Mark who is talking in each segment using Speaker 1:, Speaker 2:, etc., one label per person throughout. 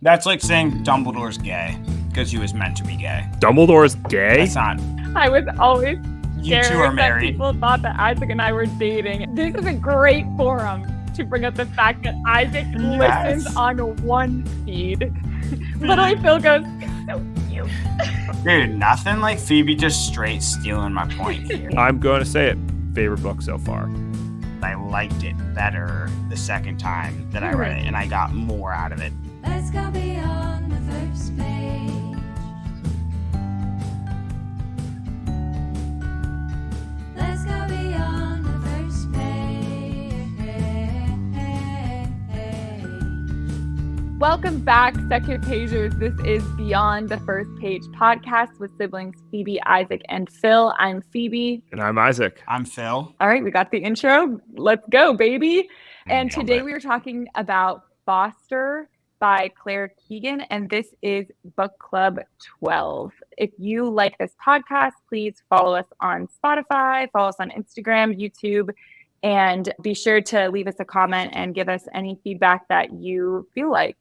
Speaker 1: That's like saying Dumbledore's gay because he was meant to be gay.
Speaker 2: Dumbledore's gay?
Speaker 1: That's not.
Speaker 3: I was always
Speaker 1: You two
Speaker 3: scared
Speaker 1: are
Speaker 3: that
Speaker 1: married.
Speaker 3: people thought that Isaac and I were dating. This is a great forum to bring up the fact that Isaac
Speaker 1: Yes.
Speaker 3: listens on one feed. Literally, Phil goes, so cute.
Speaker 1: Dude, nothing like Phoebe just straight stealing my point here.
Speaker 2: I'm going to say it. Favorite book so far.
Speaker 1: I liked it better the second time that I read it, and I got more out of it.
Speaker 4: Let's go beyond the PhIrst page. Let's go beyond the PhIrst page.
Speaker 3: Welcome back, Second Pagers. This is Beyond the PhIrst Page podcast with siblings Phoebe, Isaac, and Phil. I'm Phoebe.
Speaker 2: And I'm Isaac.
Speaker 1: I'm Phil.
Speaker 3: All right, we got the intro. Let's go, baby. And
Speaker 1: Nailed
Speaker 3: today
Speaker 1: it.
Speaker 3: we are talking about Foster by Claire Keegan, and this is Book Club 12. If you like this podcast, please follow us on Spotify, follow us on Instagram, YouTube, and be sure to leave us a comment and give us any feedback that you feel like.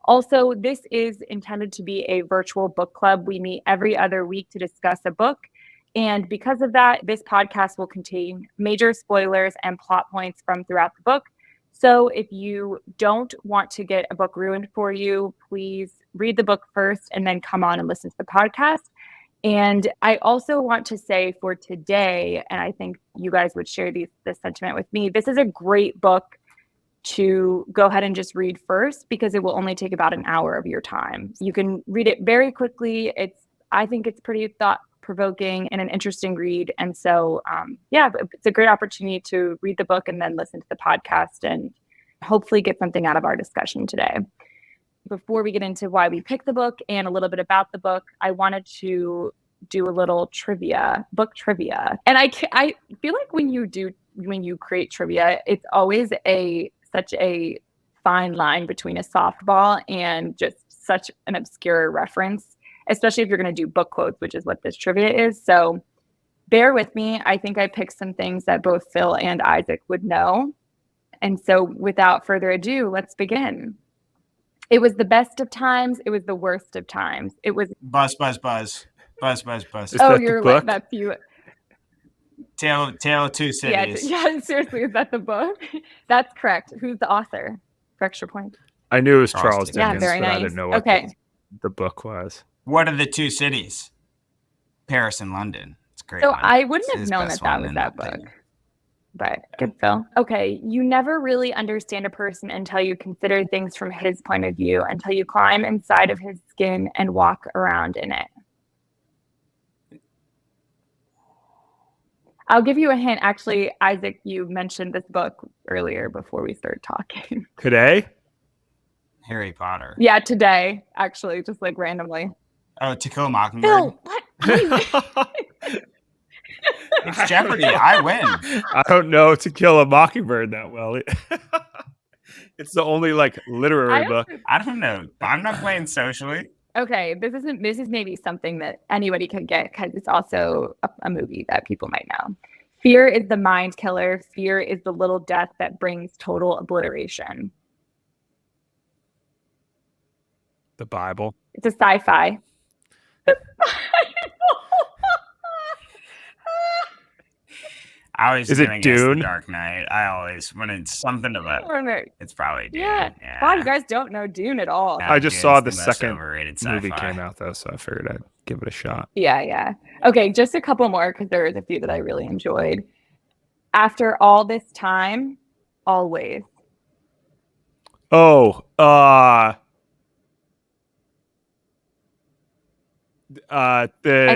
Speaker 3: Also, this is intended to be a virtual book club. We meet every other week to discuss a book. And because of that, this podcast will contain major spoilers and plot points from throughout the book. So if you don't want to get a book ruined for you, please read the book first and then come on and listen to the podcast. And I also want to say for today, and I think you guys would share this sentiment with me, this is a great book to go ahead and just read first because it will only take about an hour of your time. You can read it very quickly. I think it's pretty thought-provoking and an interesting read. And so, it's a great opportunity to read the book and then listen to the podcast and hopefully get something out of our discussion today. Before we get into why we picked the book and a little bit about the book, I wanted to do a little book trivia. And I feel like when you create trivia, it's always such a fine line between a softball and just such an obscure reference, especially if you're going to do book quotes, which is what this trivia is. So bear with me. I think I picked some things that both Phil and Isaac would know. And so without further ado, let's begin. It was the best of times. It was the worst of times. It was
Speaker 1: Buzz, buzz, buzz. Buzz, buzz, buzz.
Speaker 2: Is that the
Speaker 3: you're
Speaker 2: book?
Speaker 3: that's you.
Speaker 1: Tale of Two Cities.
Speaker 3: Yeah, seriously, is that the book? That's correct. Who's the author? For extra point.
Speaker 2: I knew it was
Speaker 1: Charles
Speaker 2: Charles
Speaker 1: Dickens.
Speaker 2: Dickens,
Speaker 3: Yeah, very
Speaker 2: but I
Speaker 3: nice.
Speaker 2: didn't know what
Speaker 3: Okay.
Speaker 2: the book was.
Speaker 1: What are the two cities? Paris and London. It's a great.
Speaker 3: So
Speaker 1: one.
Speaker 3: I wouldn't
Speaker 1: It's
Speaker 3: have
Speaker 1: his
Speaker 3: known
Speaker 1: best
Speaker 3: that
Speaker 1: one
Speaker 3: was
Speaker 1: in
Speaker 3: that
Speaker 1: my
Speaker 3: book.
Speaker 1: opinion.
Speaker 3: But good, Phil. Okay, you never really understand a person until you consider things from his point of view, until you climb inside of his skin and walk around in it. I'll give you a hint. Actually, Isaac, you mentioned this book earlier before we started talking.
Speaker 2: Today?
Speaker 1: Harry Potter.
Speaker 3: Yeah, today, actually, just like randomly.
Speaker 1: Oh, To Kill a Mockingbird.
Speaker 3: Phil, what?
Speaker 1: It's Jeopardy. I win.
Speaker 2: I don't know To Kill a Mockingbird that well. It's the only literary book.
Speaker 1: I don't know. I'm not playing socially.
Speaker 3: Okay, this is maybe something that anybody could get because it's also a movie that people might know. Fear is the mind killer. Fear is the little death that brings total obliteration.
Speaker 2: The Bible.
Speaker 3: It's a sci-fi.
Speaker 1: I always
Speaker 2: Is it
Speaker 1: gonna guess
Speaker 2: Dune?
Speaker 1: The Dark Knight. I always when it's something about it's probably Dune.
Speaker 3: Yeah. Wow, you guys don't know Dune at all.
Speaker 1: No,
Speaker 2: I just
Speaker 1: Dune's
Speaker 2: saw the
Speaker 1: most
Speaker 2: second
Speaker 1: overrated
Speaker 2: movie
Speaker 1: sci-fi.
Speaker 2: came out, though, so I figured I'd give it a shot.
Speaker 3: Yeah. Okay, just a couple more because there was a few that I really enjoyed. After all this time, always.
Speaker 2: Oh, the
Speaker 3: I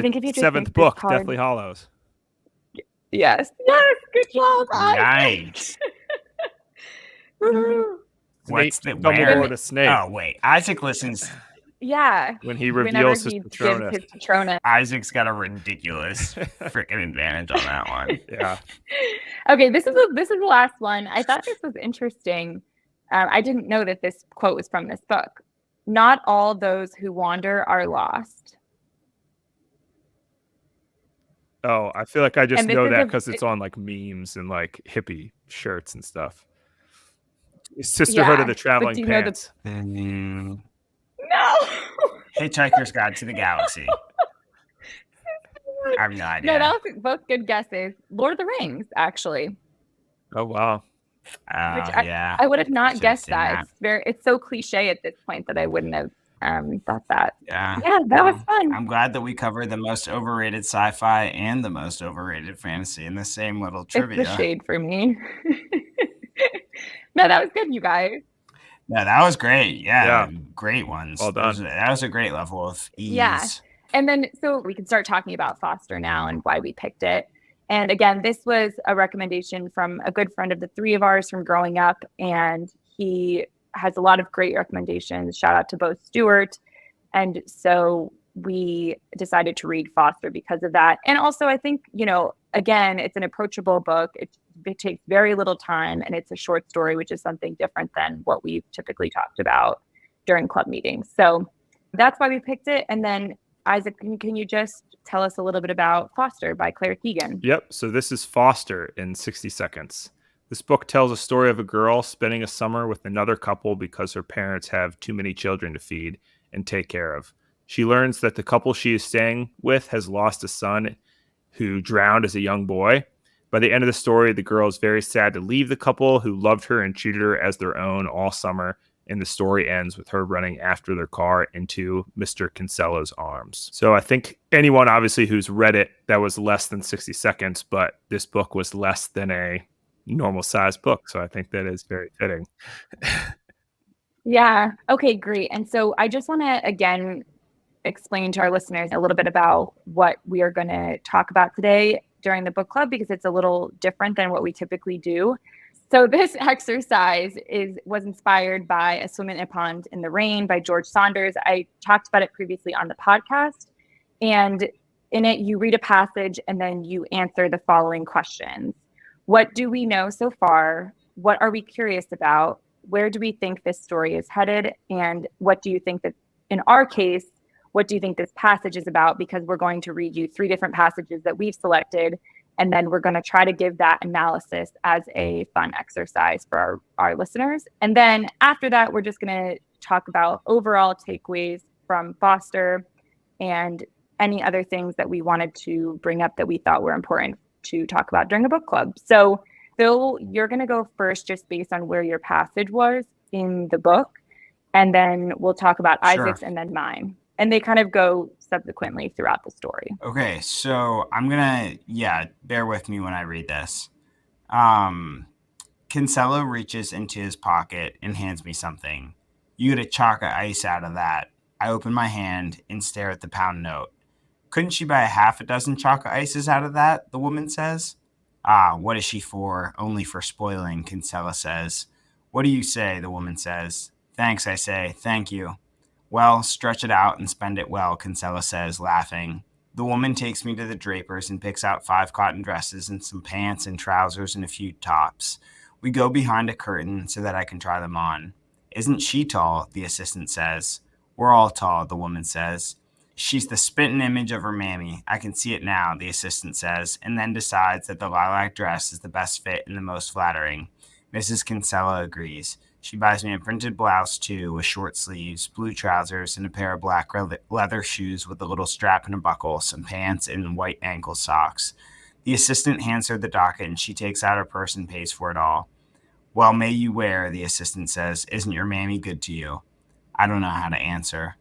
Speaker 3: think if you just
Speaker 2: seventh
Speaker 3: think this
Speaker 2: book,
Speaker 3: card-
Speaker 2: Deathly Hallows.
Speaker 3: Yes, good job.
Speaker 1: Nice.
Speaker 3: Woohoo.
Speaker 1: What's the
Speaker 2: Dumbledore
Speaker 1: where?
Speaker 2: the snake
Speaker 1: Oh wait, Isaac listens.
Speaker 3: Yeah.
Speaker 2: when he
Speaker 3: Whenever
Speaker 2: reveals his
Speaker 3: he gives
Speaker 2: Patronus.
Speaker 3: his Patronus.
Speaker 1: Isaac's got a ridiculous freaking advantage on that one.
Speaker 2: Yeah.
Speaker 3: Okay, this is the last one. I thought this was interesting. I didn't know that this quote was from this book. Not all those who wander are lost.
Speaker 2: Oh, I feel like I just
Speaker 3: And this
Speaker 2: know
Speaker 3: is
Speaker 2: that
Speaker 3: a-
Speaker 2: because it's on memes and hippie shirts and stuff. Sisterhood
Speaker 3: Yeah,
Speaker 2: of the
Speaker 3: but
Speaker 2: Traveling
Speaker 3: do you know the-
Speaker 2: Pants.
Speaker 1: Hitchhiker's Guide to the Galaxy. I have no idea.
Speaker 3: No, that was both good guesses. Lord of the Rings, actually.
Speaker 2: Oh, wow.
Speaker 1: Yeah.
Speaker 3: I would have not
Speaker 1: Should've
Speaker 3: guessed
Speaker 1: seen
Speaker 3: that. It's so cliche at this point that I wouldn't have thought that.
Speaker 1: Yeah.
Speaker 3: Yeah, that was fun.
Speaker 1: I'm glad that we covered the most overrated sci-fi and the most overrated fantasy in the same little trivia.
Speaker 3: It's the shade for me. No, that was good, you guys.
Speaker 1: No, that was great. Yeah.
Speaker 2: Yeah.
Speaker 1: Great ones.
Speaker 2: Well done.
Speaker 1: That was a great level of ease.
Speaker 3: Yeah. And then, so we can start talking about Foster now and why we picked it. And again, this was a recommendation from a good friend of the three of ours from growing up. And he has a lot of great recommendations. Shout out to both Stuart. And so we decided to read Foster because of that. And also, I think, again, it's an approachable book. It takes very little time, and it's a short story, which is something different than what we've typically talked about during club meetings. So that's why we picked it. And then, Isaac, can you just tell us a little bit about Foster by Claire Keegan?
Speaker 2: Yep. So this is Foster in 60 seconds. This book tells a story of a girl spending a summer with another couple because her parents have too many children to feed and take care of. She learns that the couple she is staying with has lost a son who drowned as a young boy. By the end of the story, the girl is very sad to leave the couple who loved her and treated her as their own all summer. And the story ends with her running after their car into Mr. Kinsella's arms. So I think anyone obviously who's read it, that was less than 60 seconds, but this book was less than a normal sized book. So I think that is very fitting.
Speaker 3: Yeah. Okay, great. And so I just want to, again, explain to our listeners a little bit about what we are going to talk about today during the book club, because it's a little different than what we typically do. So this exercise was inspired by A Swim in a Pond in the Rain by George Saunders. I talked about it previously on the podcast. And in it, you read a passage and then you answer the following questions. What do we know so far? What are we curious about? Where do we think this story is headed? And what do you think that, in our case, what do you think this passage is about? Because we're going to read you 3 different passages that we've selected. And then we're going to try to give that analysis as a fun exercise for our listeners. And then after that, we're just going to talk about overall takeaways from Foster and any other things that we wanted to bring up that we thought were important to talk about during the book club. So Phil, you're going to go first just based on where your passage was in the book. And then we'll talk about Isaac's and then mine. And they kind of go subsequently throughout the story.
Speaker 1: Okay, so I'm going to, bear with me when I read this. Kinsella reaches into his pocket and hands me something. You get a chocolate ice out of that. I open my hand and stare at the pound note. Couldn't she buy a half a dozen chocolate ices out of that? The woman says. Ah, what is she for? Only for spoiling, Kinsella says. What do you say? The woman says. Thanks, I say. Thank you. Well, stretch it out and spend it well, Kinsella says, laughing. The woman takes me to the drapers and picks out 5 cotton dresses and some pants and trousers and a few tops. We go behind a curtain so that I can try them on. Isn't she tall? The assistant says. We're all tall, the woman says. She's the spitting image of her mammy. I can see it now, the assistant says, and then decides that the lilac dress is the best fit and the most flattering. Mrs. Kinsella agrees. She buys me a printed blouse, too, with short sleeves, blue trousers, and a pair of black leather shoes with a little strap and a buckle, some pants, and white ankle socks. The assistant hands her the docket, and she takes out her purse and pays for it all. Well, may you wear, the assistant says. Isn't your mammy good to you? I don't know how to answer.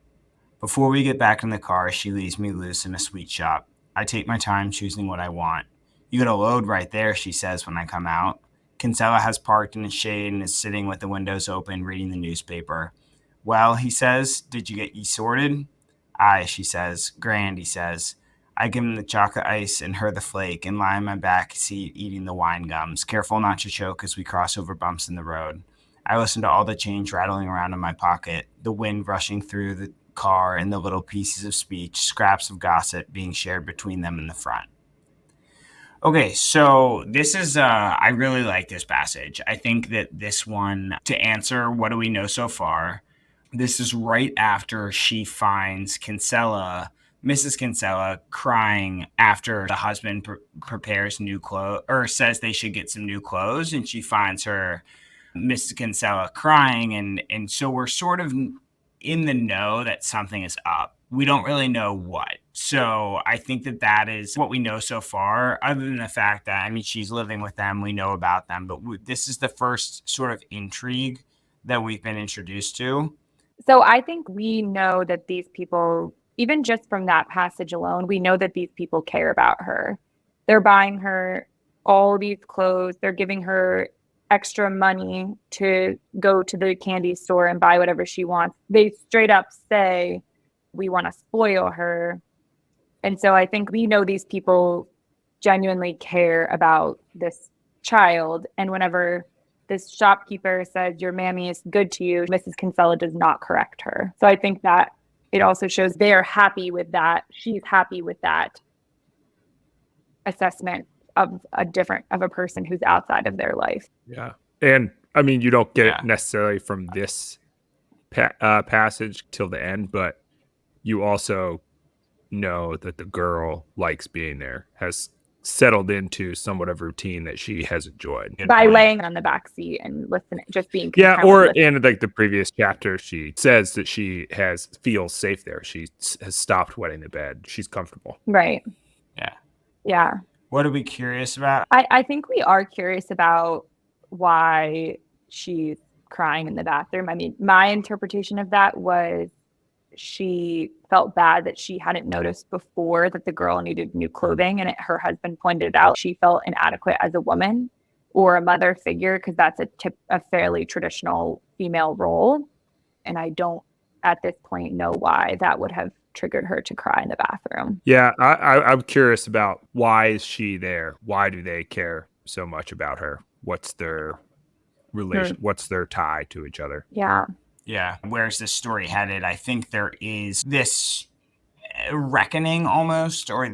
Speaker 1: Before we get back in the car, she leaves me loose in a sweet shop. I take my time choosing what I want. You got a load right there, she says when I come out. Kinsella has parked in the shade and is sitting with the windows open reading the newspaper. Well, he says, did you get ye sorted? Aye, she says. Grand, he says. I give him the chocolate ice and her the flake and lie on my back seat eating the wine gums, careful not to choke as we cross over bumps in the road. I listen to all the change rattling around in my pocket, the wind rushing through the car and the little pieces of speech, scraps of gossip being shared between them in the front. Okay, so this is, I really like this passage. I think that this one, to answer what do we know so far, this is right after she finds Kinsella, Mrs. Kinsella, crying after the husband prepares new clothes, or says they should get some new clothes, and she finds her, Mrs. Kinsella, crying, and so we're sort of in the know that something is up. we don't really know what. So I think that is what we know so far, other than the fact that, I mean, she's living with them, we know about them, but this is the first sort of intrigue that we've been introduced to.
Speaker 3: So I think we know that these people, even just from that passage alone, we know that these people care about her. They're buying her all these clothes. They're giving her extra money to go to the candy store and buy whatever she wants. They straight up say, we want to spoil her. And so I think we know these people genuinely care about this child. And whenever this shopkeeper says, your mammy is good to you, Mrs. Kinsella does not correct her. So I think that it also shows they're happy with that. She's happy with that assessment of a person who's outside of their life.
Speaker 2: Yeah. And I mean, you don't get it necessarily from this passage till the end, but you also know that the girl likes being there, has settled into somewhat of routine that she has enjoyed.
Speaker 3: By laying on the back seat and listening, just being
Speaker 2: or in like the previous chapter, she says that she feels safe there. She has stopped wetting the bed. She's comfortable.
Speaker 3: Right. Yeah.
Speaker 1: What are we curious about?
Speaker 3: I think we are curious about why she's crying in the bathroom. I mean, my interpretation of that was she felt bad that she hadn't noticed before that the girl needed new clothing, and her husband pointed out she felt inadequate as a woman or a mother figure, because that's a fairly traditional female role. And I don't at this point know why that would have triggered her to cry in the bathroom.
Speaker 2: Yeah, I'm curious about why is she there? Why do they care so much about her? What's their relation? What's their tie to each other?
Speaker 3: Yeah.
Speaker 1: Yeah. Where's this story headed? I think there is this reckoning almost, or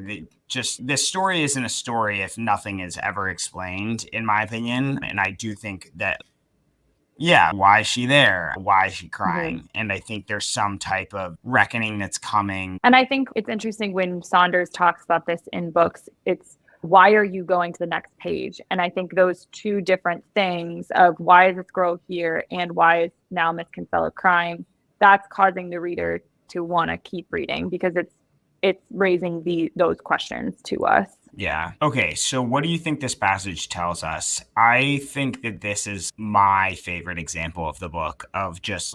Speaker 1: this story isn't a story if nothing is ever explained, in my opinion. And I do think that, why is she there? Why is she crying? Mm-hmm. And I think there's some type of reckoning that's coming.
Speaker 3: And I think it's interesting when Saunders talks about this in books, it's why are you going to the next page? And I think those two different things of why is this girl here and why is now Miss Kinsella crying, that's causing the reader to want to keep reading, because it's raising those questions to us.
Speaker 1: Yeah. Okay, so what do you think this passage tells us? I think that this is my favorite example of the book, of just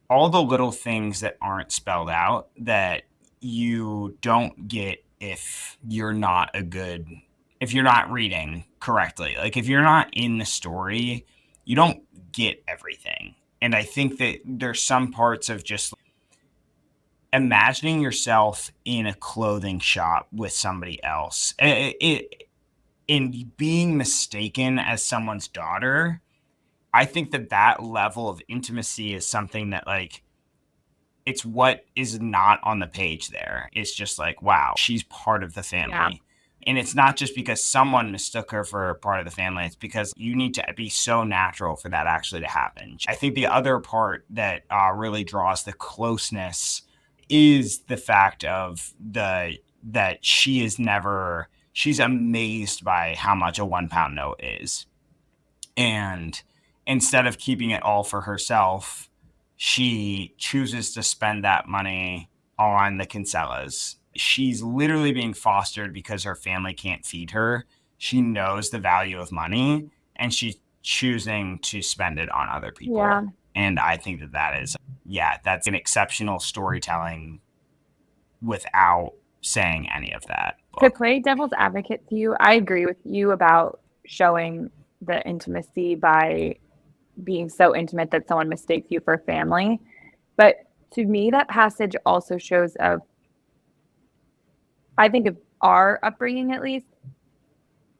Speaker 1: all the little things that aren't spelled out that you don't get if you're not reading correctly. Like, if you're not in the story, you don't get everything. And I think that there's some parts of just imagining yourself in a clothing shop with somebody else, in being mistaken as someone's daughter. I think that level of intimacy is something that, like, it's what is not on the page there. It's just like, wow, she's part of the family. Yeah. And it's not just because someone mistook her for part of the family. It's because you need to be so natural for that actually to happen. I think the other part that really draws the closeness is the fact of that she's amazed by how much a 1 pound note is. And instead of keeping it all for herself, she chooses to spend that money on the Kinsellas. She's literally being fostered because her family can't feed her. She knows the value of money, and she's choosing to spend it on other people. Yeah. And I think that's an exceptional storytelling without saying any of that.
Speaker 3: To play devil's advocate to you, I agree with you about showing the intimacy by being so intimate that someone mistakes you for family. But to me, that passage also shows I think of our upbringing, at least,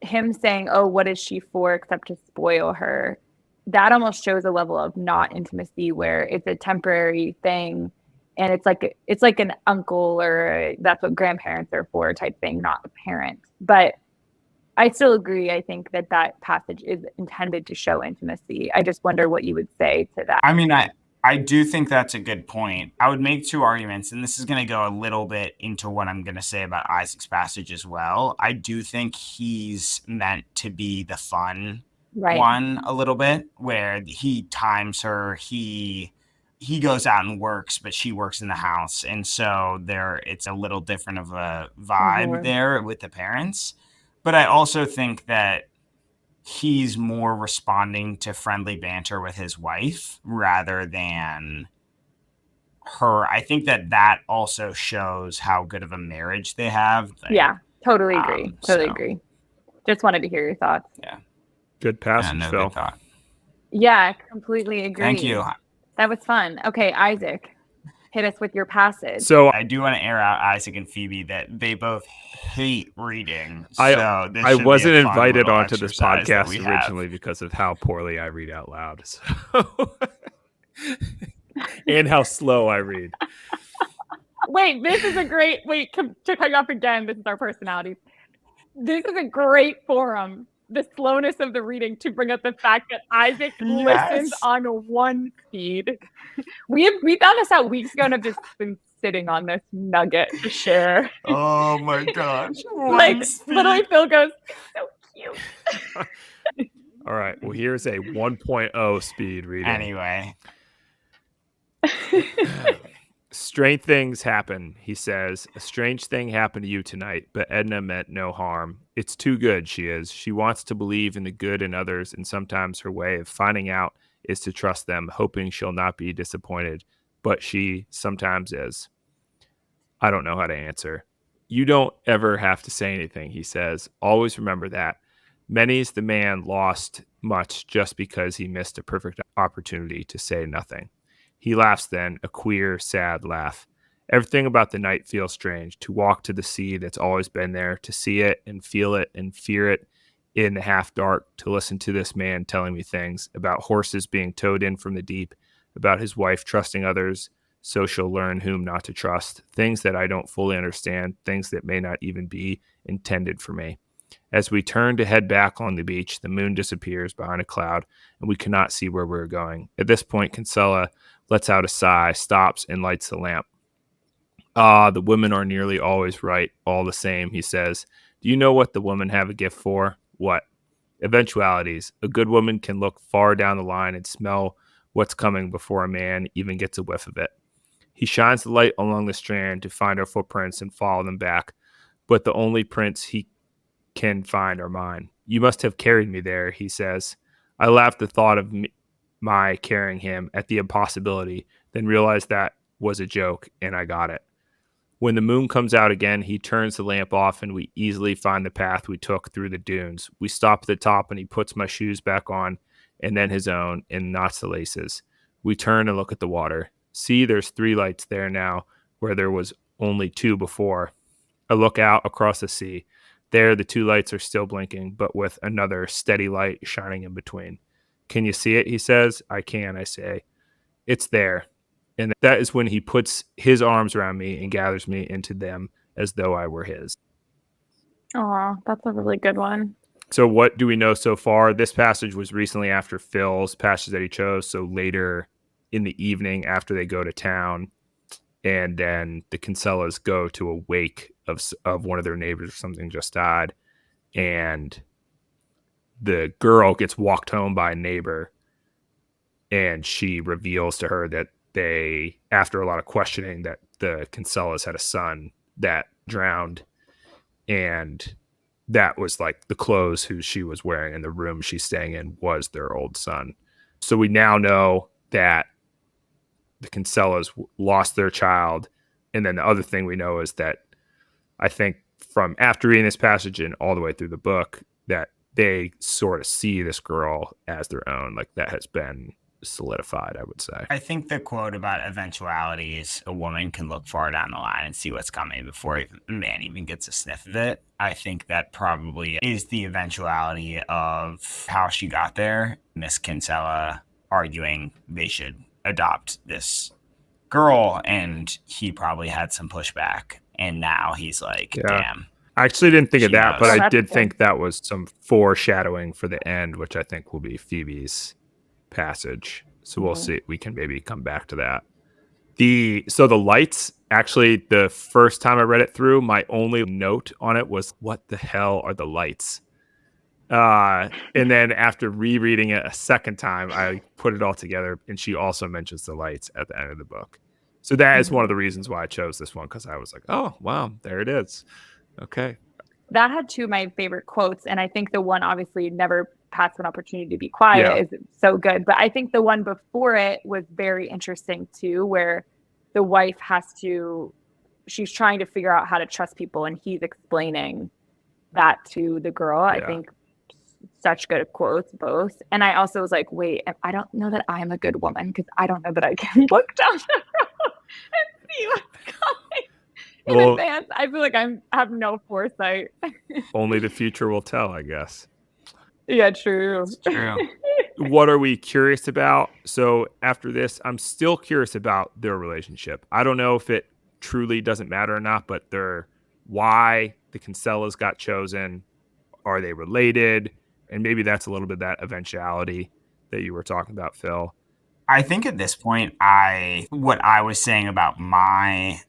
Speaker 3: him saying, oh, what is she for except to spoil her? That almost shows a level of not intimacy where it's a temporary thing. And it's like an uncle, or that's what grandparents are for type thing, not a parent. But I still agree. I think that passage is intended to show intimacy. I just wonder what you would say to that.
Speaker 1: I mean, I do think that's a good point. I would make two arguments, and this is going to go a little bit into what I'm going to say about Isaac's passage as well. I do think he's meant to be the fun one a little bit, where he times her, he he goes out and works, but she works in the house. And so it's a little different of a vibe there with the parents. But I also think that he's more responding to friendly banter with his wife rather than her. I think that also shows how good of a marriage they have.
Speaker 3: Yeah, totally agree. Totally agree. Just wanted to hear your thoughts.
Speaker 1: Yeah.
Speaker 2: Good passage, Phil.
Speaker 1: Good thought.
Speaker 3: Yeah, completely agree.
Speaker 1: Thank you.
Speaker 3: That was fun. Okay, Isaac, hit us with your passage.
Speaker 2: So
Speaker 1: I do want to air out Isaac and Phoebe that they both hate reading.
Speaker 2: I wasn't invited onto this podcast originally because of how poorly I read out loud. So and how slow I read.
Speaker 3: Wait, this is a great to cut you off again. This is our personality. This is a great forum. The slowness of the reading to bring up the fact that Isaac listens on one speed. We found this out weeks ago and have just been sitting on this nugget to share.
Speaker 1: Oh my gosh.
Speaker 3: Literally Phil goes, so cute.
Speaker 2: All right. Well, here's a 1.0 speed reading.
Speaker 1: Anyway.
Speaker 2: Strange things happen, he says. A strange thing happened to you tonight, but Edna meant no harm. It's too good, she is. She wants to believe in the good in others, and sometimes her way of finding out is to trust them, hoping she'll not be disappointed. But she sometimes is. I don't know how to answer. You don't ever have to say anything, he says. Always remember that. Many's the man lost much just because he missed a perfect opportunity to say nothing. He laughs then, a queer, sad laugh. Everything about the night feels strange. To walk to the sea that's always been there, to see it and feel it and fear it in the half dark, to listen to this man telling me things about horses being towed in from the deep, about his wife trusting others so she'll learn whom not to trust, things that I don't fully understand, things that may not even be intended for me. As we turn to head back on the beach, the moon disappears behind a cloud, and we cannot see where we're going. At this point, Kinsella lets out a sigh, stops, and lights the lamp. Ah, the women are nearly always right, all the same, he says. Do you know what the women have a gift for? What? Eventualities. A good woman can look far down the line and smell what's coming before a man even gets a whiff of it. He shines the light along the strand to find our footprints and follow them back, but the only prints he can find are mine. You must have carried me there, he says. I laughed at the thought of my carrying him, at the impossibility, then realized that was a joke, and I got it. When the moon comes out again, he turns the lamp off, and we easily find the path we took through the dunes. We stop at the top, and he puts my shoes back on, and then his own, and knots the laces. We turn and look at the water. See, there's 3 lights there now, where there was only 2 before. I look out across the sea. There, the 2 lights are still blinking, but with another steady light shining in between. Can you see it? He says. I can, I say. It's there. And that is when he puts his arms around me and gathers me into them as though I were his.
Speaker 3: Oh, that's a really good one.
Speaker 2: So what do we know so far? This passage was recently after Phil's passage that he chose. So later in the evening after they go to town, and then the Kinsellas go to a wake of one of their neighbors or something just died. And the girl gets walked home by a neighbor, and she reveals to her that they, after a lot of questioning, that the Kinsellas had a son that drowned, and that was like the clothes who she was wearing in the room she's staying in was their old son. So we now know that the Kinsellas lost their child. And then the other thing we know is that I think from after reading this passage and all the way through the book, that they sort of see this girl as their own. Like that has been solidified, I would say.
Speaker 1: I think the quote about eventualities, a woman can look far down the line and see what's coming before a man even gets a sniff of it. I think that probably is the eventuality of how she got there. Miss Kinsella arguing they should adopt this girl, and he probably had some pushback. And now he's like, damn.
Speaker 2: I actually didn't think of that, but I did
Speaker 3: good.
Speaker 2: think that was some foreshadowing for the end, which I think will be Phoebe's passage. So we'll see. We can maybe come back to that. So the lights, actually, the first time I read it through, my only note on it was, what the hell are the lights? And then after rereading it a second time, I put it all together, and she also mentions the lights at the end of the book. So that is one of the reasons why I chose this one, because I was like, oh, wow, there it is. Okay.
Speaker 3: That had two of my favorite quotes. And I think the one, obviously, never pass an opportunity to be quiet is so good. But I think the one before it was very interesting too, where the wife she's trying to figure out how to trust people, and he's explaining that to the girl. I think such good quotes both. And I also was like, wait, I don't know that I'm a good woman, because I don't know that I can look down the road and see what's coming in advance. I feel like I have no foresight.
Speaker 2: Only the future will tell, I guess.
Speaker 3: Yeah, true.
Speaker 1: It's true.
Speaker 2: What are we curious about? So after this, I'm still curious about their relationship. I don't know if it truly doesn't matter or not, but why the Kinsellas got chosen. Are they related? And maybe that's a little bit of that eventuality that you were talking about, Phil.
Speaker 1: I think at this point, what I was saying about my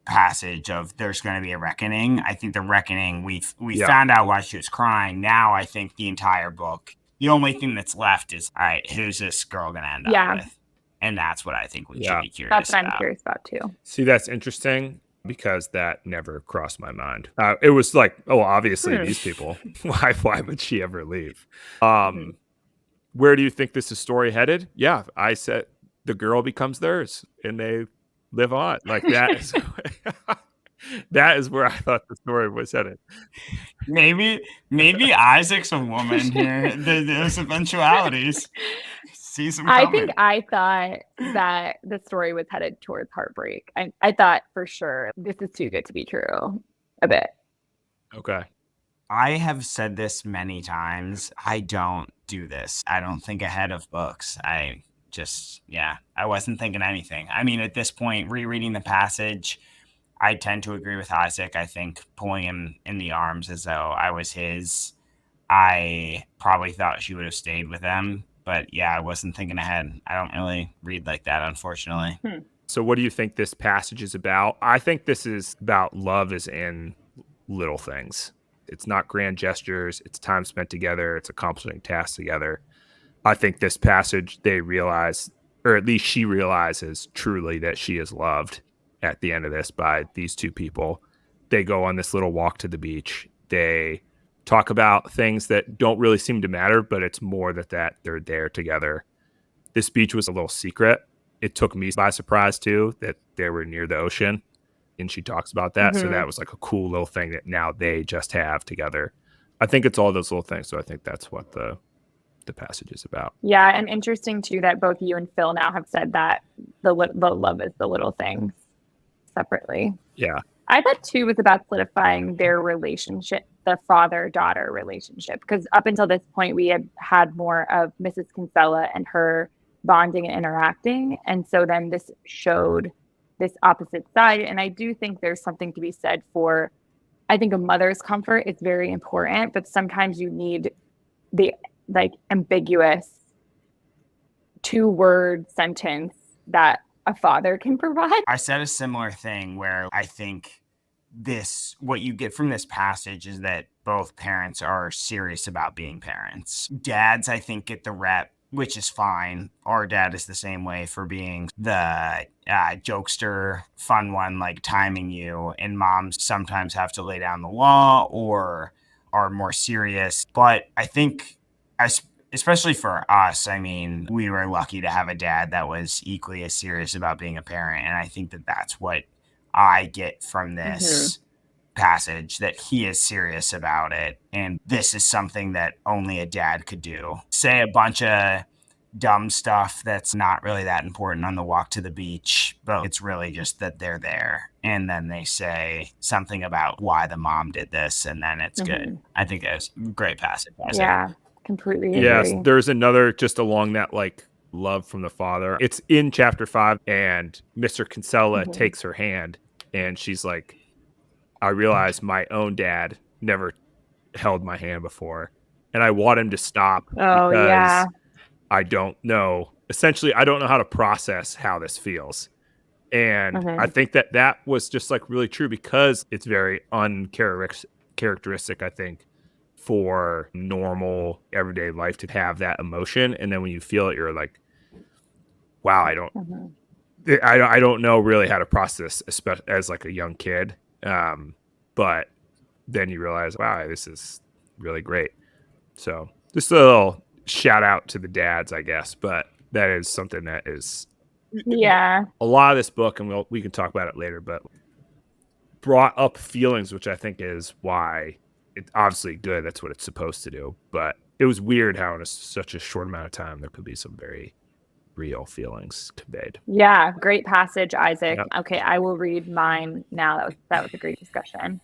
Speaker 1: passage of there's going to be a reckoning. I think the reckoning, we found out why she was crying. Now I think the entire book, the only thing that's left is, all right, who's this girl going to end up with? And that's what I think we should be curious about.
Speaker 3: That's what I'm curious about too.
Speaker 2: See, that's interesting, because that never crossed my mind. It was like, oh, obviously these people, why would she ever leave? Where do you think this is story headed? Yeah, I said the girl becomes theirs and they live on. Like that is that is where I thought the story was headed.
Speaker 1: Maybe Isaac's a woman here. There's eventualities. See some coming.
Speaker 3: I think I thought that the story was headed towards heartbreak. I thought for sure this is too good to be true. A bit.
Speaker 2: Okay.
Speaker 1: I have said this many times. I don't do this. I don't think ahead of books. I wasn't thinking anything. I mean, at this point, rereading the passage, I tend to agree with Isaac. I think pulling him in the arms as though I was his, I probably thought she would have stayed with them. But yeah, I wasn't thinking ahead. I don't really read like that, unfortunately.
Speaker 2: So what do you think this passage is about? I think this is about love is in little things. It's not grand gestures. It's time spent together. It's accomplishing tasks together. I think this passage, they realize, or at least she realizes truly that she is loved at the end of this by these two people. They go on this little walk to the beach. They talk about things that don't really seem to matter, but it's more that they're there together. This beach was a little secret. It took me by surprise too, that they were near the ocean. And she talks about that. So that was like a cool little thing that now they just have together. I think it's all those little things. So I think that's what the passage is about.
Speaker 3: Yeah, and interesting too that both you and Phil now have said that the love is the little things separately.
Speaker 2: Yeah.
Speaker 3: I thought too was about solidifying their relationship, the father-daughter relationship, because up until this point we had more of Mrs. Kinsella and her bonding and interacting, and so then this showed this opposite side. And I do think there's something to be said for, I think a mother's comfort is very important, but sometimes you need the like ambiguous 2-word sentence that a father can provide.
Speaker 1: I said a similar thing where I think what you get from this passage is that both parents are serious about being parents. Dads, I think, get the rep, which is fine. Our dad is the same way for being the jokester, fun one, like timing you. And moms sometimes have to lay down the law or are more serious. But I think, especially for us, I mean, we were lucky to have a dad that was equally as serious about being a parent. And I think that that's what I get from this passage, that he is serious about it. And this is something that only a dad could do. Say a bunch of dumb stuff that's not really that important on the walk to the beach, but it's really just that they're there. And then they say something about why the mom did this, and then it's good. I think that's a great passage.
Speaker 3: Yeah, completely agree.
Speaker 2: Yes, there's another just along that like love from the father. It's in chapter 5, and Mr. Kinsella takes her hand, and she's like, I realize my own dad never held my hand before, and I want him to stop because I don't know. Essentially, I don't know how to process how this feels. And I think that was just like really true, because it's very uncharacteristic, I think, for normal everyday life to have that emotion. And then when you feel it, you're like, wow, I don't know really how to process, especially as like a young kid. But then you realize, wow, this is really great. So just a little shout out to the dads, I guess. But that is something that is
Speaker 3: Yeah.
Speaker 2: a lot of this book, and we can talk about it later, but brought up feelings, which I think is why it's obviously good. That's what it's supposed to do. But it was weird how in such a short amount of time, there could be some very real feelings conveyed.
Speaker 3: Yeah. Great passage, Isaac.
Speaker 2: Yep.
Speaker 3: Okay. I will read mine now. That was a great discussion.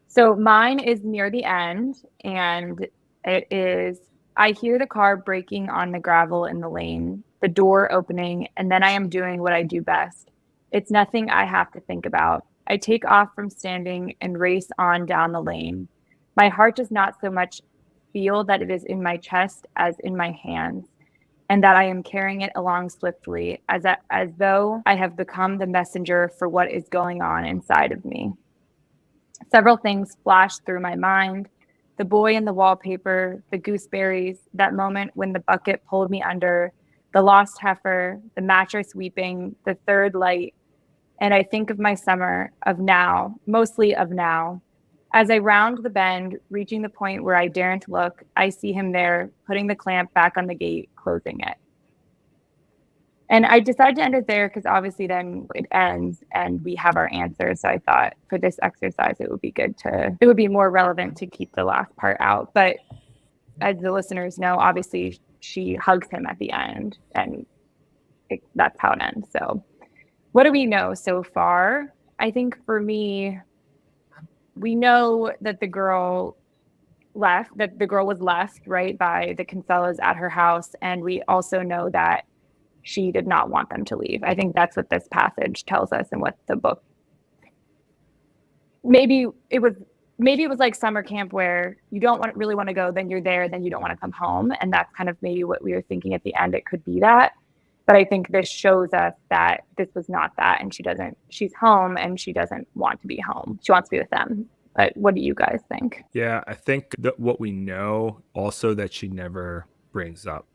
Speaker 3: So mine is near the end, and it is, I hear the car braking on the gravel in the lane, the door opening, and then I am doing what I do best. It's nothing I have to think about. I take off from standing and race on down the lane. My heart does not so much feel that it is in my chest as in my hands, and that I am carrying it along swiftly, as though I have become the messenger for what is going on inside of me. Several things flashed through my mind: the boy in the wallpaper, the gooseberries, that moment when the bucket pulled me under, the lost heifer, the mattress weeping, the third light. And I think of my summer, of now, mostly of now. As I round the bend, reaching the point where I daren't look, I see him there, putting the clamp back on the gate, closing it. And I decided to end it there because obviously then it ends and we have our answer. So I thought for this exercise, it would be more relevant to keep the last part out. But as the listeners know, obviously she hugs him at the end, and that's how it ends. So what do we know so far? I think for me, we know that the girl was left, right, by the Kinsellas at her house. And we also know that she did not want them to leave. I think that's what this passage tells us, and what the book. Maybe it was like summer camp where you don't really want to go, then you're there, then you don't want to come home, and that's kind of maybe what we were thinking at the end. It could be that, but I think this shows us that this was not that, and she's home and she doesn't want to be home. She wants to be with them. But what do you guys think?
Speaker 2: Yeah, I think that what we know also that she never brings up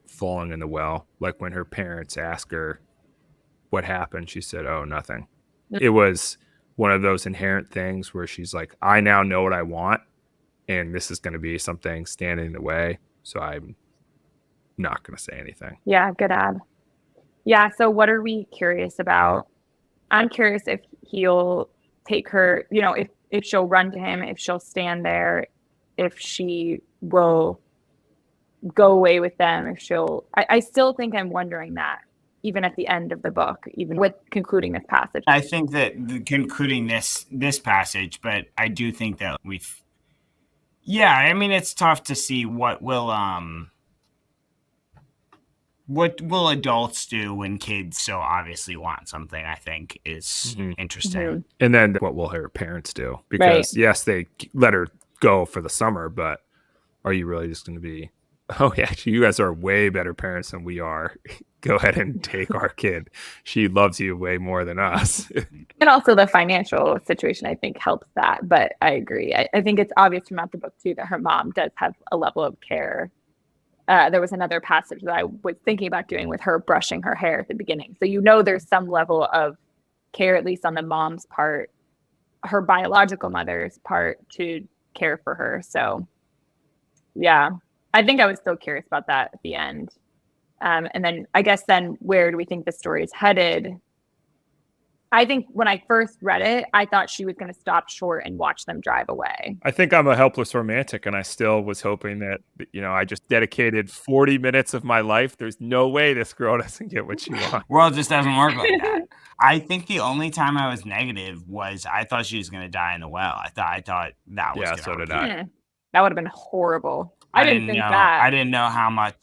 Speaker 2: falling in the well. Like when her parents ask her what happened, she said, oh, nothing. It was one of those inherent things where she's like, I now know what I want, and this is going to be something standing in the way, so I'm not going to say anything.
Speaker 3: Yeah, good ad. Yeah, so what are we curious about? I'm curious if he'll take her, if she'll run to him, if she'll stand there, if she will go away with them, if I still think I'm wondering that, even at the end of the book, even with concluding this passage.
Speaker 1: I think that concluding this passage, but I do think that it's tough to see what will adults do when kids so obviously want something, I think is interesting.
Speaker 3: Mm-hmm.
Speaker 2: And then what will her parents do? Because yes, they let her go for the summer, but are you really just going to be, oh yeah, you guys are way better parents than we are. Go ahead and take our kid. She loves you way more than us.
Speaker 3: And also the financial situation, I think, helps that. But I agree. I think it's obvious throughout the book, too, that her mom does have a level of care. There was another passage that I was thinking about doing with her brushing her hair at the beginning. So there's some level of care, at least on the mom's part, her biological mother's part, to care for her. So, yeah, I think I was still curious about that at the end. And then I guess where do we think the story is headed? I think when I first read it, I thought she was going to stop short and watch them drive away.
Speaker 2: I think I'm a helpless romantic, and I still was hoping that, I just dedicated 40 minutes of my life. There's no way this girl doesn't get what she wants.
Speaker 1: World just doesn't work like that. I think the only time I was negative was I thought she was going to die in the well. I thought that was
Speaker 2: so did I.
Speaker 3: That would have been horrible. I didn't think that.
Speaker 1: I didn't know how much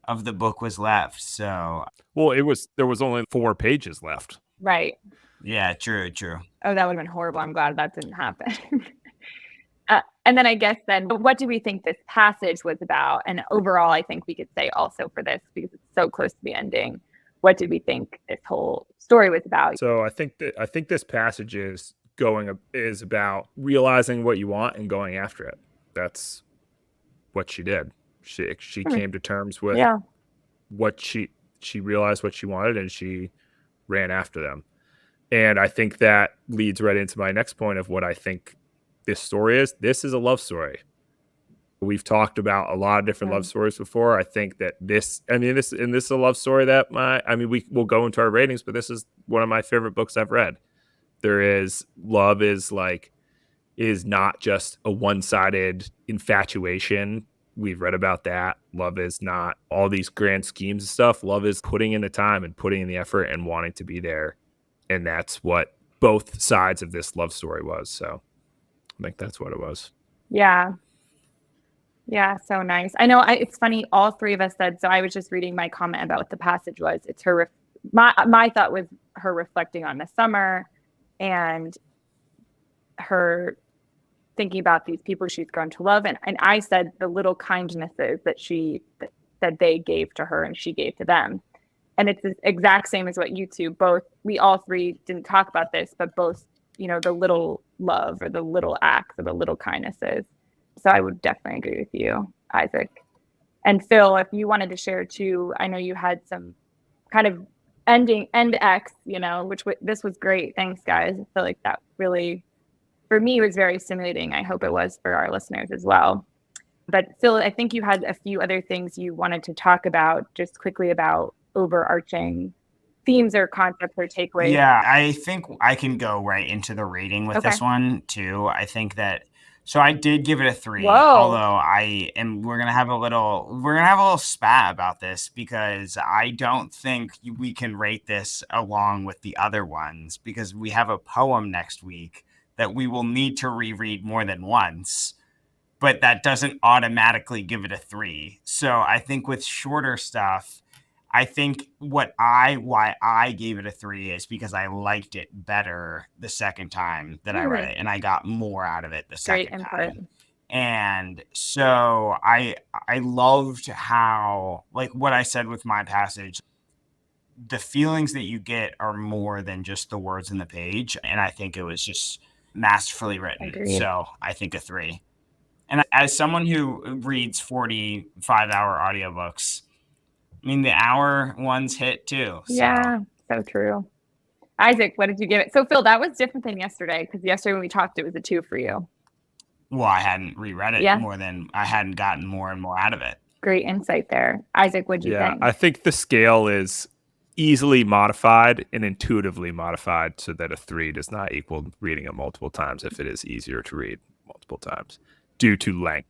Speaker 1: of the book was left. So,
Speaker 2: well, there was only 4 pages left.
Speaker 3: Right.
Speaker 1: Yeah, true.
Speaker 3: Oh, that would have been horrible. I'm glad that didn't happen. And then I guess what do we think this passage was about? And overall, I think we could say also for this, because it's so close to the ending, what did we think this whole story was about?
Speaker 2: So I think this passage is about realizing what you want and going after it. that's what she did. She came to terms with what she realized what she wanted, and she ran after them. And I think that leads right into my next point of what I think this story is. This is a love story. We've talked about a lot of different love stories before. I think that this is a love story that we will go into our ratings, but this is one of my favorite books I've read. Love is not just a one-sided infatuation. We've read about that. Love is not all these grand schemes and stuff. Love is putting in the time and putting in the effort and wanting to be there. And that's what both sides of this love story was. So I think that's what it was.
Speaker 3: Yeah. Yeah, so nice. I know it's funny, all three of us said, so I was just reading my comment about what the passage was. It's her, my thought was her reflecting on the summer and her thinking about these people she's grown to love. And I said the little kindnesses that they gave to her and she gave to them. And it's the exact same as what you two both, we all three didn't talk about this, but both, the little love or the little acts or the little kindnesses. So I would definitely agree with you, Isaac. And Phil, if you wanted to share too, I know you had some kind of end X, this was great. Thanks, guys. I feel like that really, for me, was very stimulating. I hope it was for our listeners as well. But Phil, I think you had a few other things you wanted to talk about, just quickly about overarching themes or concepts or takeaways.
Speaker 1: Yeah, I think I can go right into the rating with this one too. I think that. So I did give it a 3, although we're gonna have a little spat about this because I don't think we can rate this along with the other ones because we have a poem next week that we will need to reread more than once, but that doesn't automatically give it a 3. So I think with shorter stuff, I think why I gave it a 3 is because I liked it better the second time that I read it, and I got more out of it the second time. And so I loved how, like what I said with my passage, the feelings that you get are more than just the words in the page, and I think it was just masterfully written.
Speaker 3: Agreed.
Speaker 1: So I think a 3. And as someone who reads 45-hour audiobooks, I mean, the hour ones hit too. So.
Speaker 3: Yeah, so true. Isaac, what did you give it? So, Phil, that was different than yesterday because yesterday when we talked, it was a 2 for you.
Speaker 1: Well, I hadn't reread it more than I hadn't gotten more and more out of it.
Speaker 3: Great insight there. Isaac, what'd you think?
Speaker 2: I think the scale is easily modified and intuitively modified so that a 3 does not equal reading it multiple times if it is easier to read multiple times due to length.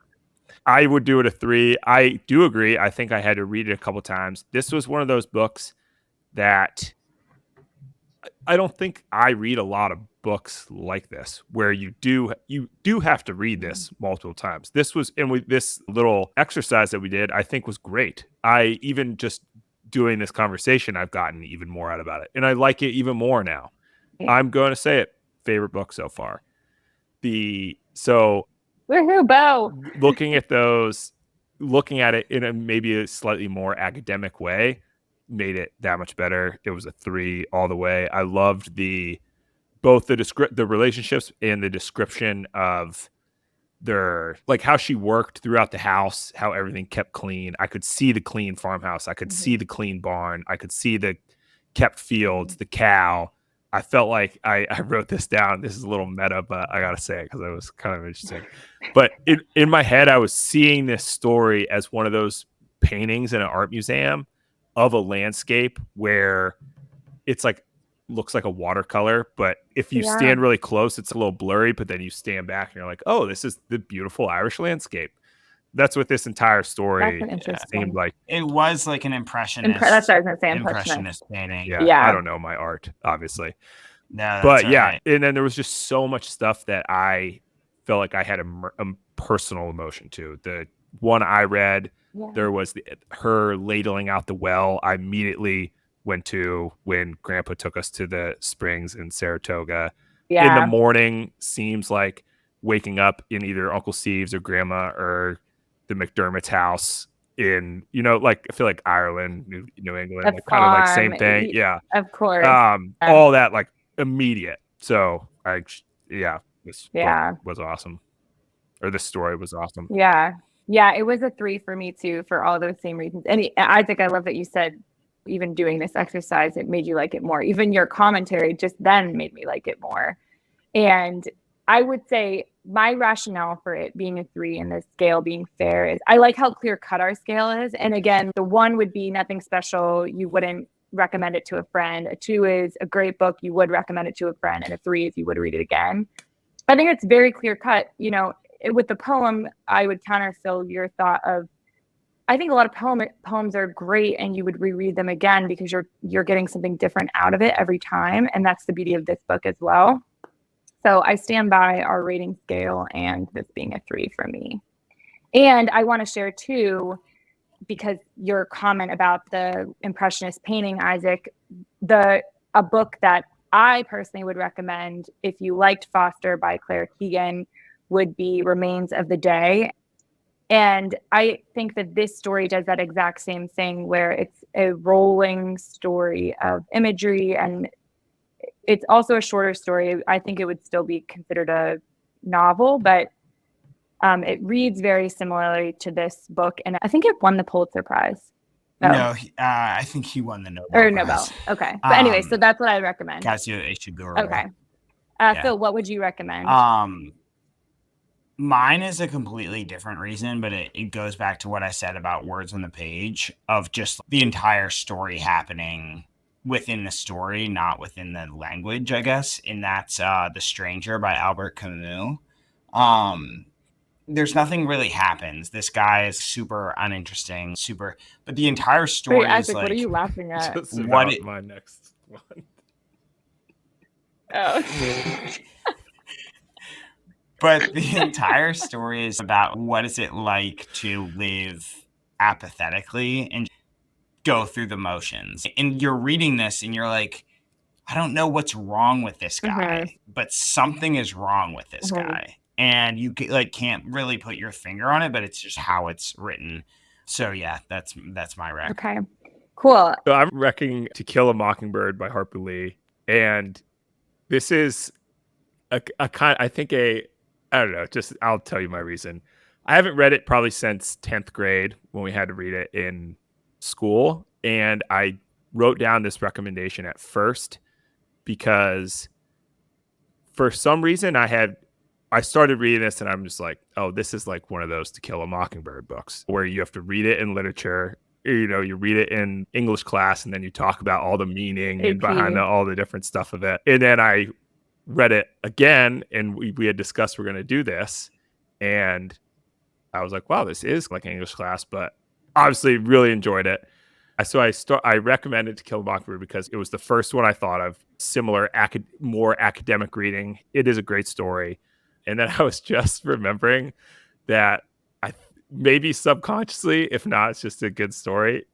Speaker 2: I would do it a 3. I do agree. I think I had to read it a couple times. This was one of those books that I don't think I read a lot of books like this where you do have to read this multiple times. This little exercise that we did, I think was great. I even just doing this conversation, I've gotten even more out about it. And I like it even more now. Yeah. I'm going to say it. Favorite book so far.
Speaker 3: Woohoo, Bo.
Speaker 2: Looking at it in maybe a slightly more academic way made it that much better. It was a 3 all the way. I loved both the relationships and the description of how she worked throughout the house, how everything kept clean. I could see the clean farmhouse. I could see the clean barn. I could see the kept fields, the cow. I felt like I wrote this down. This is a little meta, but I got to say it because it was kind of interesting. But in my head, I was seeing this story as one of those paintings in an art museum of a landscape where it's looks like a watercolor. But if you stand really close, it's a little blurry. But then you stand back and you're like, oh, this is the beautiful Irish landscape. That's what this entire story seemed like.
Speaker 1: It was like an impressionist.
Speaker 3: That's what I was going to say.
Speaker 1: Impressionist painting.
Speaker 2: Yeah. I don't know my art, obviously.
Speaker 1: No,
Speaker 2: but
Speaker 1: right.
Speaker 2: And then there was just so much stuff that I felt like I had a personal emotion to. The one I read, there was her ladling out the well. I immediately went to when Grandpa took us to the springs in Saratoga. Yeah. In the morning seems like waking up in either Uncle Steve's or Grandma or the McDermott's house in, I feel like Ireland, New England, kind of like same thing. Yeah.
Speaker 3: Of course.
Speaker 2: All that immediate. So was awesome. or this story was awesome.
Speaker 3: Yeah. Yeah, it was a 3 for me too, for all those same reasons. And Isaac, I love that you said even doing this exercise, it made you like it more. Even your commentary just then made me like it more. And I would say my rationale for it being a 3 and the scale being fair is I like how clear cut our scale is. And again, the 1 would be nothing special. You wouldn't recommend it to a friend. A 2 is a great book. You would recommend it to a friend. And a 3 is you would read it again. I think it's very clear cut. You know, with the poem, I would counterfill your thought of, I think a lot of poems are great and you would reread them again because you're getting something different out of it every time. And that's the beauty of this book as well. So I stand by our rating scale and this being a 3 for me. And I want to share too, because your comment about the Impressionist painting, Isaac, a book that I personally would recommend if you liked Foster by Claire Keegan would be Remains of the Day. And I think that this story does that exact same thing where it's a rolling story of imagery, and it's also a shorter story. I think it would still be considered a novel, but it reads very similarly to this book. And I think it won the Pulitzer Prize.
Speaker 1: No, I think he won the Nobel
Speaker 3: Or
Speaker 1: Prize.
Speaker 3: Nobel. Okay. But anyway, so that's what I recommend.
Speaker 1: Kazuo Ishiguro.
Speaker 3: Okay.
Speaker 1: Yeah.
Speaker 3: Phil, what would you recommend?
Speaker 1: Mine is a completely different reason, but it goes back to what I said about words on the page, of just the entire story happening within the story, not within the language, I guess. And that's The Stranger by Albert Camus. There's nothing really happens. This guy is super uninteresting, but the entire story
Speaker 3: Wait,
Speaker 1: is
Speaker 3: Isaac,
Speaker 1: like,
Speaker 3: what are you laughing at?
Speaker 2: Just
Speaker 1: What
Speaker 2: about
Speaker 1: it-
Speaker 2: my next one.
Speaker 3: Oh.
Speaker 1: but the entire story is about what is it like to live apathetically and go through the motions. And you're reading this and you're like, I don't know what's wrong with this guy, but something is wrong with this guy. And you can't really put your finger on it, but it's just how it's written. So yeah, that's my rec.
Speaker 3: Okay. Cool.
Speaker 2: So I'm reckoning To Kill a Mockingbird by Harper Lee. And this is a kind, I think I don't know, just I'll tell you my reason. I haven't read it probably since 10th grade when we had to read it in school. And I wrote down this recommendation at first because for some reason I started reading this and I'm just like, oh, this is like one of those To Kill a Mockingbird books where you have to read it in literature. You know, you read it in English class and then you talk about all the meaning and behind all the different stuff of it. And then I read it again and we had discussed we're going to do this. And I was like, wow, this is like English class, but obviously really enjoyed it. So I recommended To Kill a Mockingbird because it was the first one I thought of, similar, more academic reading. It is a great story. And then I was just remembering that maybe subconsciously, if not, it's just a good story.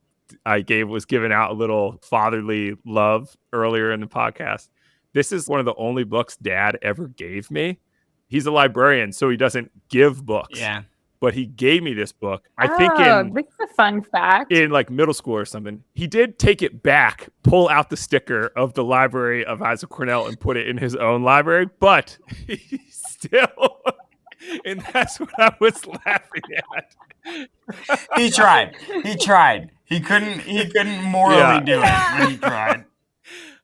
Speaker 2: I was giving out a little fatherly love earlier in the podcast. This is one of the only books Dad ever gave me. He's a librarian, so he doesn't give books.
Speaker 1: Yeah.
Speaker 2: But he gave me this book. I think
Speaker 3: this is a fun fact.
Speaker 2: in like middle school or something. He did take it back, pull out the sticker of the Library of Isaac Cornell and put it in his own library, but he still, and that's what I was laughing at.
Speaker 1: He tried. He couldn't morally do it, but he tried.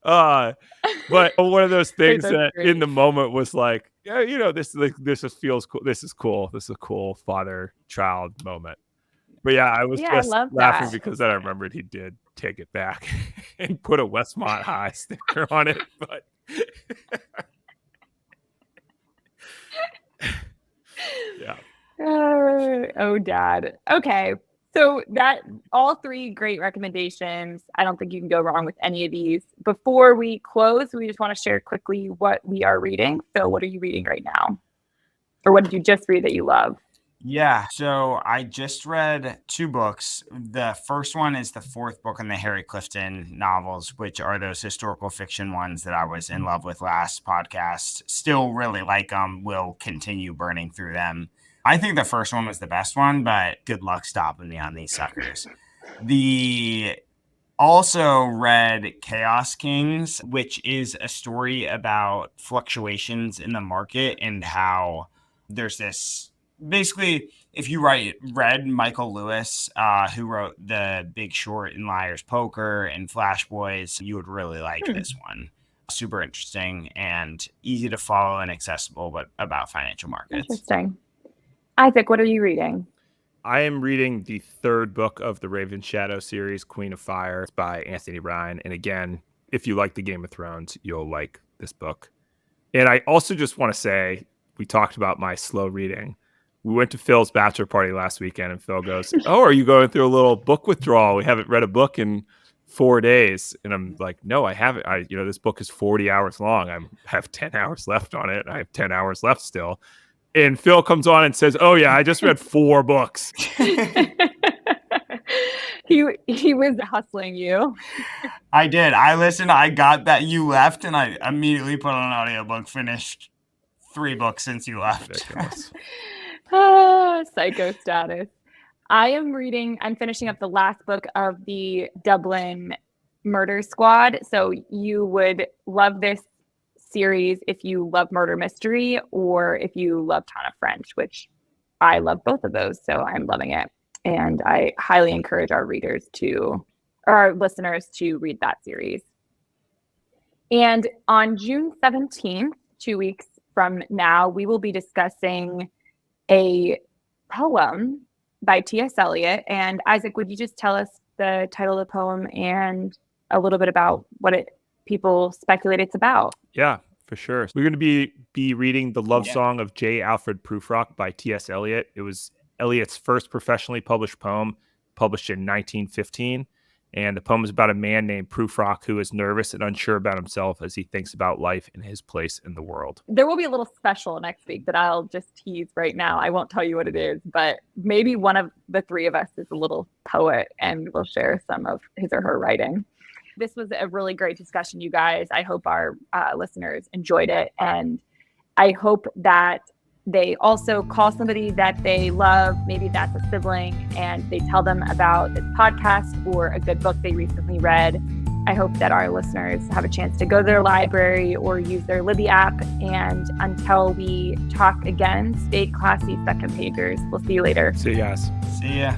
Speaker 2: But one of those things that
Speaker 3: great.
Speaker 2: in the moment was like, yeah, you know, this feels cool. This is cool. This is a cool father-child moment. But yeah, I was just laughing because then I remembered he did take it back and put a Westmont High sticker on it. But yeah.
Speaker 3: Oh, Dad. Okay. So that all 3 great recommendations. I don't think you can go wrong with any of these. Before we close, we just want to share quickly what we are reading. So what are you reading right now? Or what did you just read that you love?
Speaker 1: Yeah, so I just read 2 books. The first one is the 4th book in the Harry Clifton novels, which are those historical fiction ones that I was in love with last podcast. Still really like them. Will continue burning through them. I think the first one was the best one, but good luck stopping me on these suckers. Also read Chaos Kings, which is a story about fluctuations in the market and how there's this basically, if you read Michael Lewis, who wrote The Big Short and Liar's Poker and Flash Boys, you would really like this one. Super interesting and easy to follow and accessible, but about financial markets.
Speaker 3: Interesting. Isaac, what are you reading?
Speaker 2: I am reading the third book of the Raven Shadow series, Queen of Fire, by Anthony Ryan. And again, if you like the Game of Thrones, you'll like this book. And I also just want to say, we talked about my slow reading. We went to Phil's bachelor party last weekend, and Phil goes, "Oh, are you going through a little book withdrawal? We haven't read a book in 4 days." And I'm like, "No, I haven't. This book is 40 hours long. I have 10 hours left on it. I have 10 hours left still." And Phil comes on and says, "Oh yeah, I just read 4 books."
Speaker 3: He was hustling you.
Speaker 1: I did. I listened. I got that you left, and I immediately put on an audiobook, finished 3 books since you left.
Speaker 3: Psycho status. I'm finishing up the last book of the Dublin Murder Squad. So you would love this series if you love murder mystery or if you love Tana French, which I love both of those. So I'm loving it. And I highly encourage our listeners to read that series. And on June 17th, 2 weeks from now, we will be discussing a poem by T.S. Eliot. And Isaac, would you just tell us the title of the poem and a little bit about what people speculate it's about?
Speaker 2: Yeah, for sure. We're going to be reading The Love Song of J. Alfred Prufrock by T.S. Eliot. It was Eliot's first professionally published poem, published in 1915. And the poem is about a man named Prufrock who is nervous and unsure about himself as he thinks about life and his place in the world.
Speaker 3: There will be a little special next week that I'll just tease right now. I won't tell you what it is, but maybe one of the 3 of us is a little poet and we'll share some of his or her writing. This was a really great discussion, you guys. I hope our listeners enjoyed it. And I hope that they also call somebody that they love, maybe that's a sibling, and they tell them about this podcast or a good book they recently read. I hope that our listeners have a chance to go to their library or use their Libby app. And until we talk again, stay classy, second pagers. We'll see you later.
Speaker 2: See you guys.
Speaker 1: See ya.